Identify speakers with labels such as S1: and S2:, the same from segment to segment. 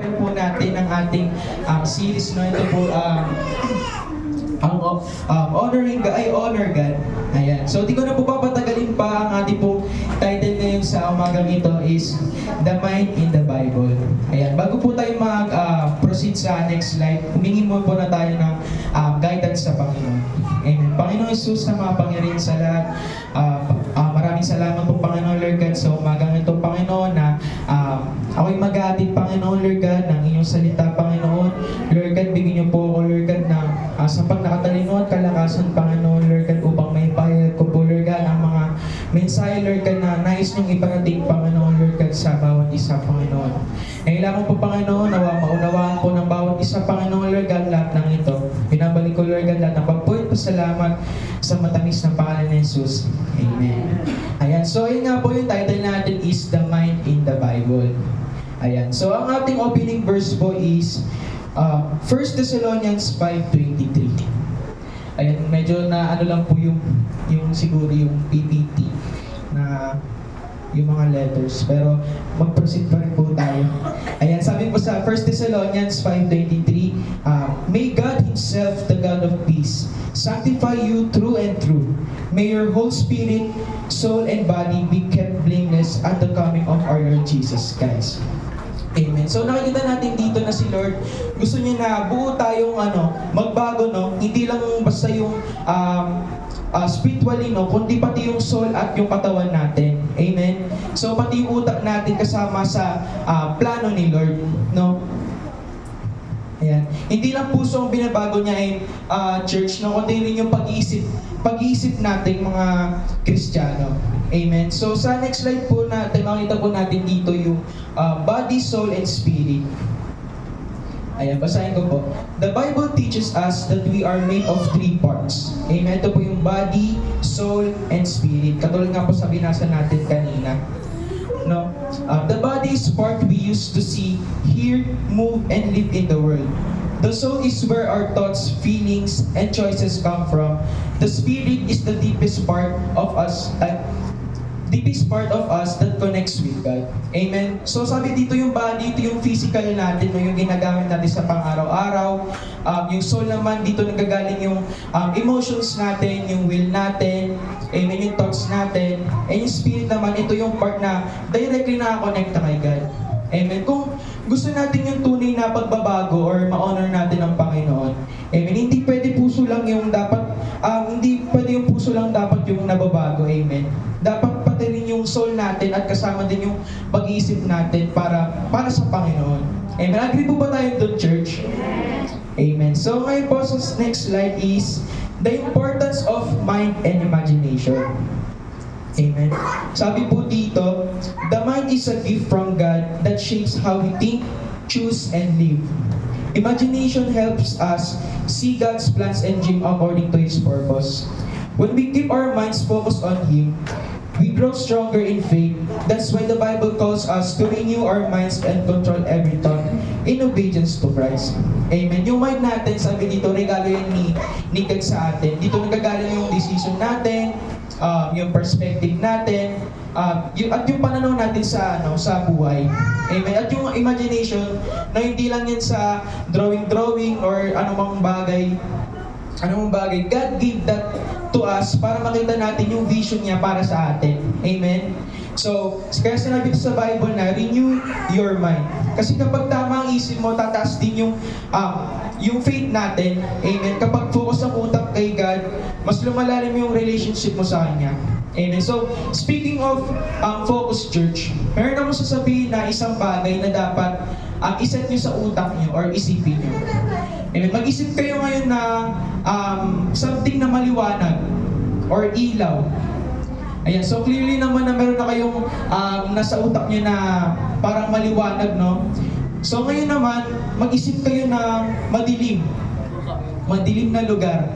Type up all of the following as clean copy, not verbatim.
S1: na po natin ang ating series na ito po, honoring God, honor God. Ayan. So, di ko na po papatagalin pa. Ang ating po title ngayon sa umagang ito is The Mind in the Bible. Ayan. Bago po tayo mag-proceed sa next slide, humingi mo po na tayo ng guidance sa Panginoon. Amen. Panginoon Jesus na makapangyarihan sa lahat. Maraming salamat po, Panginoon Lord God, sa umagang ito, Panginoon, na ako'y mag-aatid, Panginoon Lord God, ng inyong salita, Panginoon. Lord God, bigyan niyo po ako, Lord God, ng sampang nakatalino at kalakasan, Panginoon Lord God, upang may payag ko po, Lord God, ang mga mensahe, Lord God, na nais niyong iparating, Panginoon Lord God, sa bawat isa, Panginoon. Kailangan po, Panginoon, maunawaan po ng bawat isa, Panginoon Lord God, lahat ng ito. Pinabalik ko, Lord God, lahat ng pagpuit, pasalamat sa matamis na pangalan ni Jesus. Amen. Ayan, so yun nga po yung title natin is The Mind in the Bible. Ayan, so ang ating opening verse po is 1 Thessalonians 5:23. Ayan, medyo na ano lang po yung siguro yung PPT na yung mga letters, pero mag-proceed pa rin po tayo. Ayan, sabi po sa 1 Thessalonians 5:23, May God Himself, the God of peace, sanctify you through and through. May your whole spirit, soul, and body be kept blameless at the coming of our Lord Jesus Christ. Amen. So nakikita natin dito na si Lord, gusto niya na buo tayong magbago, no? Hindi lang basta yung spiritually, no, kundi pati yung soul at yung katawan natin. Amen. So pati yung utak natin kasama sa plano ni Lord, no? Ayan. Hindi lang puso ang binabago niya ay church, no, kundi rin yung pag-iisip natin mga Kristiyano. Amen. So sa next slide po natin, makita po natin dito yung body, soul, and spirit. Ayan, basahin ko po. The Bible teaches us that we are made of 3 parts. Amen. Ito po yung body, soul, and spirit. Katulad nga po sa binasa natin kanina. No? The body is part we use to see, hear, move, and live in the world. The soul is where our thoughts, feelings, and choices come from. The spirit is the deepest part of us that connects with God. Amen. So sabi dito yung body, ito yung physical natin, no, yung ginagamit natin sa pang-araw-araw. Yung soul naman, dito nagagaling yung emotions natin, yung will natin, amen, yung thoughts natin. And yung spirit naman, ito yung part na directly nakakonekta kay God. Amen. Kung gusto natin yung tunay na pagbabago or ma-honor natin ang Panginoon, amen, hindi pwede puso lang yung dapat, hindi pwede yung puso lang dapat yung nababago, amen. Dapat pati rin yung soul natin at kasama din yung pag-iisip natin para sa Panginoon. Amen. Agree po ba tayo doon, church? Amen. So ngayon po sa next slide is the importance of mind and imagination. Amen. Sabi po dito, the mind is a gift from God that shapes how we think, choose, and live. Imagination helps us see God's plans and dream according to His purpose. When we keep our minds focused on Him, we grow stronger in faith. That's why the Bible calls us to renew our minds and control every thought in obedience to Christ. Amen. Yung mind natin, sabi dito, regalo yan ni God sa atin. Dito nagagaling yung decision natin, yung perspective natin, at yung pananaw natin sa buhay. Amen. At yung imagination, na hindi lang yan sa drawing or anumang bagay. God gave that to us para makita natin yung vision niya para sa atin. Amen. So, kaya sinabi ko sa Bible na renew your mind. Kasi kapag tama ang isip mo, tataas din yung faith natin. Amen. Kapag focus ang utak kay God, mas lumalalim yung relationship mo sa Kanya. Amen. So, speaking of focus, church, meron akong sasabihin na isang bagay na dapat iset nyo sa utak nyo or isipin nyo. Amen. Mag-isip kayo ngayon na something na maliwanag or ilaw. Ayan, so clearly naman na meron na kayong nasa utak nyo na parang maliwanag, no? So ngayon naman, mag-isip kayo na madilim na lugar.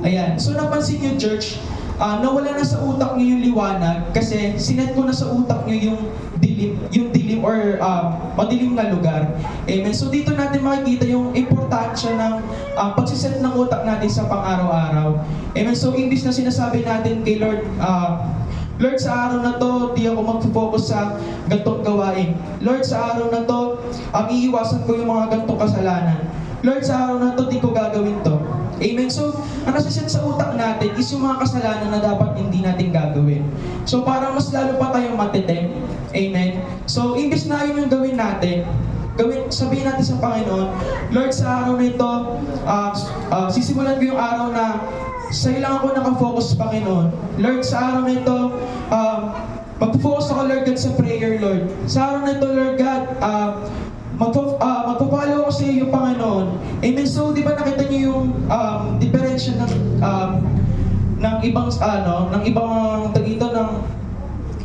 S1: Ayan, so napansin nyo, church, nawala na sa utak nyo yung liwanag kasi sinet ko na sa utak nyo yung dilim or madilim na lugar. Amen. So dito natin makikita yung importansya ng pagsiset ng utak natin sa pang-araw-araw. Amen. So imbis na sinasabi natin kay Lord, Lord, sa araw na to, di ako mag-focus sa gantong gawain. Lord, sa araw na to, iiwasan ko yung mga gantong kasalanan. Lord, sa araw na to, di ko gagawin to. Amen. So, ang nasiset sa utak natin is yung mga kasalanan na dapat hindi natin gagawin. So, parang mas lalo pa tayong matitim. Amen. So, imbes na yun yung gawin natin, sabihin natin sa Panginoon, Lord, sa araw na ito, sisimulan ko yung araw na sa'yo lang ako nakafocus, Panginoon. Lord, sa araw na ito, mag-focus ako, Lord God, sa prayer, Lord. Sa araw na ito, Lord God, magpa-follow ako sa iyo, Panginoon. Amen. So, di ba nakita niyo yung diferensya ng ibang, ng ibang tagito ng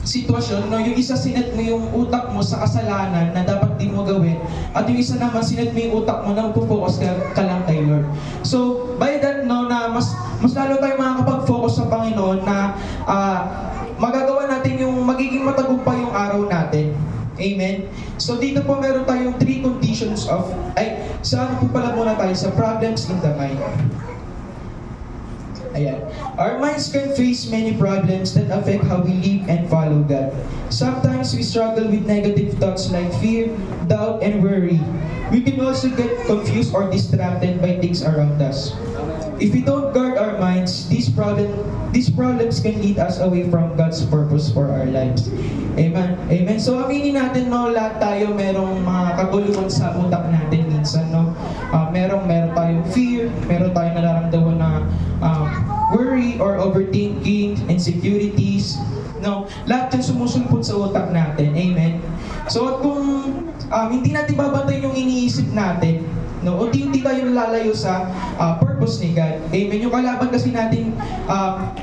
S1: sitwasyon, no? Yung isa sinet mo yung utak mo sa kasalanan na dapat di mo gawin, at yung isa naman sinet mo yung utak mo na magpo-focus ka lang kay Lord. So, by that, no, na mas lalo tayo makakapag-focus sa Panginoon na magagawa natin yung magiging matagumpay yung araw natin. Amen? So, dito po meron tayong 3 conditions of, saan po pala muna tayo? Sa problems in the mind. Ayan. Our minds can face many problems that affect how we live and follow God. Sometimes we struggle with negative thoughts like fear, doubt, and worry. We can also get confused or distracted by things around us. If we don't guard our minds, these problems can lead us away from God's purpose for our lives. Amen. Amen. So aminin natin, no, lahat tayo merong mga kaguluhan sa utak natin minsan, no. Meron tayong fear, meron tayong nararamdaman na worry or overthinking, insecurities, no. Lahat 'yan sumusulpot sa utak natin. Amen. So at kung hindi natin babantayan yung iniisip natin, no, unti-unti tayo nalalayo sa purpose ni God. Amen. Yung kalaban kasi natin,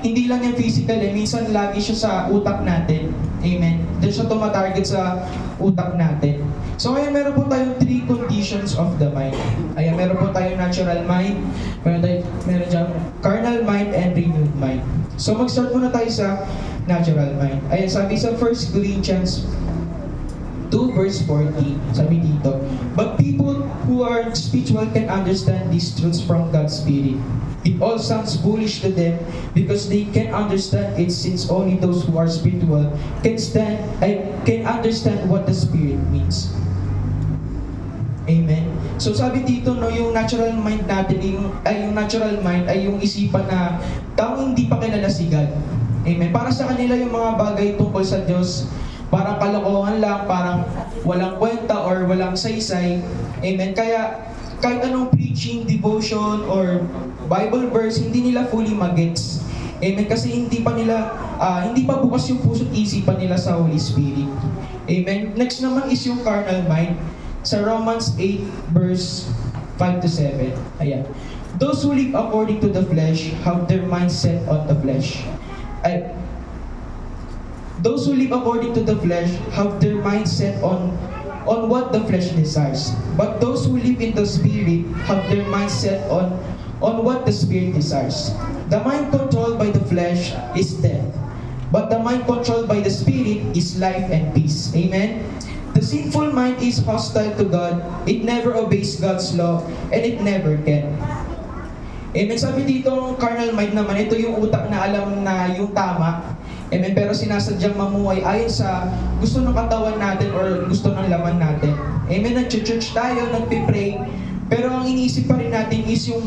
S1: hindi lang yung physical, minsan lagi siya sa utak natin. Amen. Doon siya tumatarget sa utak natin. So ngayon meron po tayong 3 conditions of the mind. Ayan, meron po tayong natural mind, meron dyan carnal mind, and renewed mind. So mag-start muna tayo sa natural mind. Ayan, sabi sa 1 Corinthians 2 verse 14, sabi dito, but people who are spiritual can understand these truths from God's Spirit. It all sounds foolish to them because they can understand it, since only those who are spiritual can understand what the Spirit means. Amen. So sabi dito, no, yung natural mind natin, yung natural mind ay yung isipan na taong hindi pa kilala si God. Amen. Para sa kanila yung mga bagay tungkol sa Diyos, parang kalokohan lang, parang walang kwenta or walang saysay. Amen. Kaya kahit anong preaching, devotion, or Bible verse, hindi nila fully magets. Amen. Kasi hindi pa bukas yung puso't isipan nila sa Holy Spirit. Amen. Next naman is yung carnal mind. Sa Romans 8 verse 5 to 7. Ayan. Those who live according to the flesh have their mind set on the flesh. Those who live according to the flesh have their mind set on what the flesh desires. But those who live in the Spirit have their mind set on what the Spirit desires. The mind controlled by the flesh is death, but the mind controlled by the Spirit is life and peace. Amen? The sinful mind is hostile to God. It never obeys God's law, and it never can. Amen? Sabi dito, carnal mind naman, ito yung utak na alam na yung tama. Amen? Pero sinasadyang mamuhay ayon sa gusto ng katawan natin or gusto ng laman natin. Amen? Nag-church tayo, nagpipray, pero ang iniisip pa rin natin is yung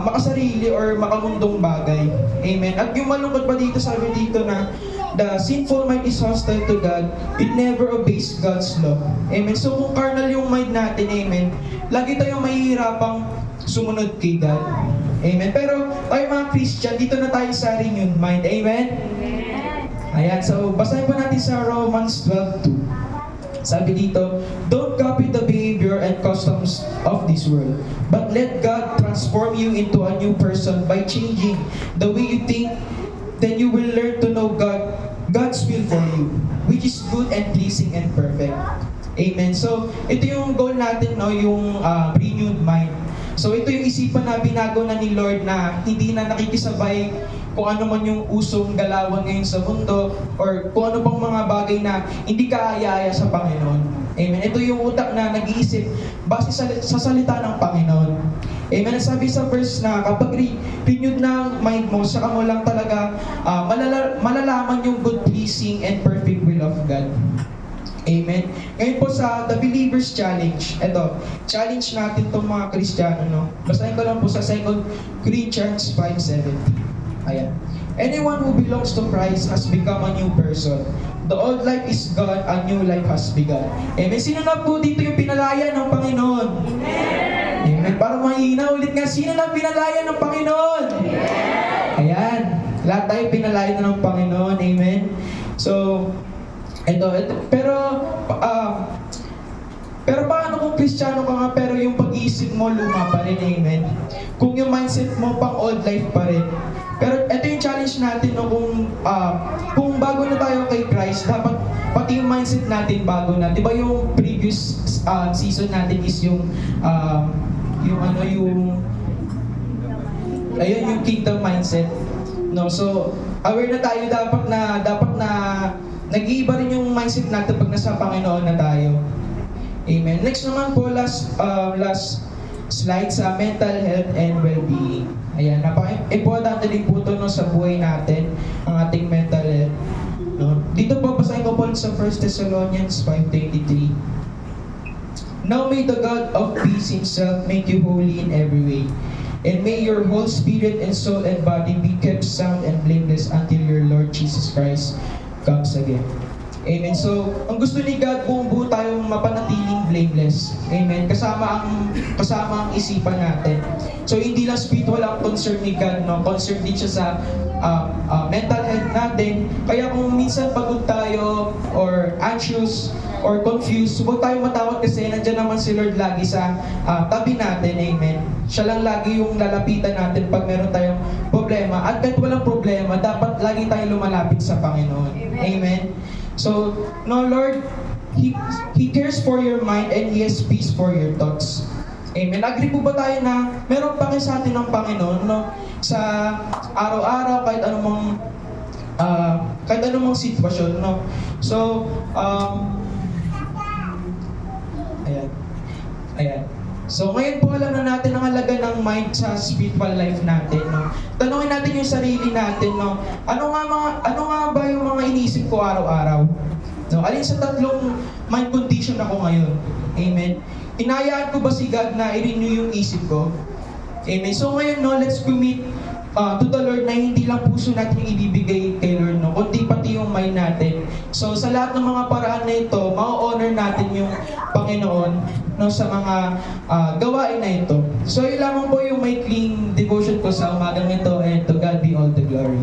S1: makasarili or makamundong bagay. Amen? At yung malungkot pa dito, sabi dito na the sinful mind is hostile to God. It never obeys God's law. Amen? So kung carnal yung mind natin, amen, lagi tayong mahihirapang sumunod kay God. Amen? Pero tayo mga Christian, dito na tayo sa renewed mind. Amen? Ayan, so basahin po natin sa Romans 12:2. Sabi dito, don't copy the behavior and customs of this world, but let God transform you into a new person by changing the way you think. Then you will learn to know God's will for you, which is good and pleasing and perfect. Amen. So, ito yung goal natin, no, yung renewed mind. So, ito yung isipan na binago na ni Lord na hindi na nakikisabay kung ano man yung usong galawan ngayon sa mundo or kung ano pang mga bagay na hindi kaaya-aya sa Panginoon. Amen. Ito yung utak na nag-iisip base sa salita ng Panginoon. Amen. Sabi sa verse na kapag renewed ng mind mo, saka mo lang talaga malalaman yung good, pleasing, and perfect will of God. Amen. Ngayon po sa The Believer's Challenge, ito, challenge natin itong mga Kristiyano, no? Basahin ko lang po sa 2 Corinthians 5:17. Ayan. Anyone who belongs to Christ has become a new person. The old life is gone, a new life has begun. Amen. Sino na po dito yung pinalaya ng Panginoon? Amen. Amen. Para mahina ulit nga, sino na pinalaya ng Panginoon? Amen. Ayan. Lahat tayo pinalaya na ng Panginoon. Amen. So, ito. Pero paano kung Kristiyano ka nga pero yung pag-iisip mo luma pa rin, amen? Kung yung mindset mo pang old life pa rin. Pero ito yung challenge natin, no, kung bago na tayo kay Christ, dapat pati yung mindset natin bago na. 'Di ba yung previous season natin is yung kingdom mindset. No, so aware na tayo dapat na nag-iiba rin yung mindset natin pag nasa Panginoon na tayo. Amen. Next naman po, last slide sa mental health and well-being. Ayan, napaka-importante din po ito, no, sa buhay natin, ang ating mental health. No? Dito po, basahin ko po sa 1 Thessalonians 5:23. Now may the God of peace himself make you holy in every way, and may your whole spirit and soul and body be kept sound and blameless until your Lord Jesus Christ comes again. Amen. So, ang gusto ni God, buong buo tayong mapanatiling blameless. Amen. Kasama ang isipan natin. So, hindi lang spiritual ang concern ni God, no? Concern din siya sa mental health natin. Kaya kung minsan pagod tayo, or anxious, or confused, huwag tayo matakot kasi nandiyan naman si Lord lagi sa tabi natin. Amen. Siya lang lagi yung lalapitan natin pag meron tayong problema. At kahit walang problema, dapat lagi tayong lumalapit sa Panginoon. Amen. So, no, Lord, He cares for your mind and He has peace for your thoughts. Amen. Agree po ba tayo na meron pa sa atin ng Panginoon, no? Sa araw-araw, kahit anumang sitwasyon, no? So, ayan. So, ngayon po alam na natin ang halaga ng mind sa spiritual life natin, no? Tanungin natin yung sarili natin, no? Ano nga ba yung mga iniisip ko araw-araw? No? Alin sa tatlong mind condition ako ngayon? Amen. Hinayaan ko ba si God na i-renew yung isip ko? Amen. So ngayon, no, let's commit to the Lord na hindi lang puso natin yung ibibigay kay Lord, no, kundi pati yung mind natin. So sa lahat ng mga paraan na ito, ma-honor natin yung Panginoon, no, sa mga gawain na ito. So yun lamang po yung maikling devotion ko sa umagang ito, and to God be all the glory.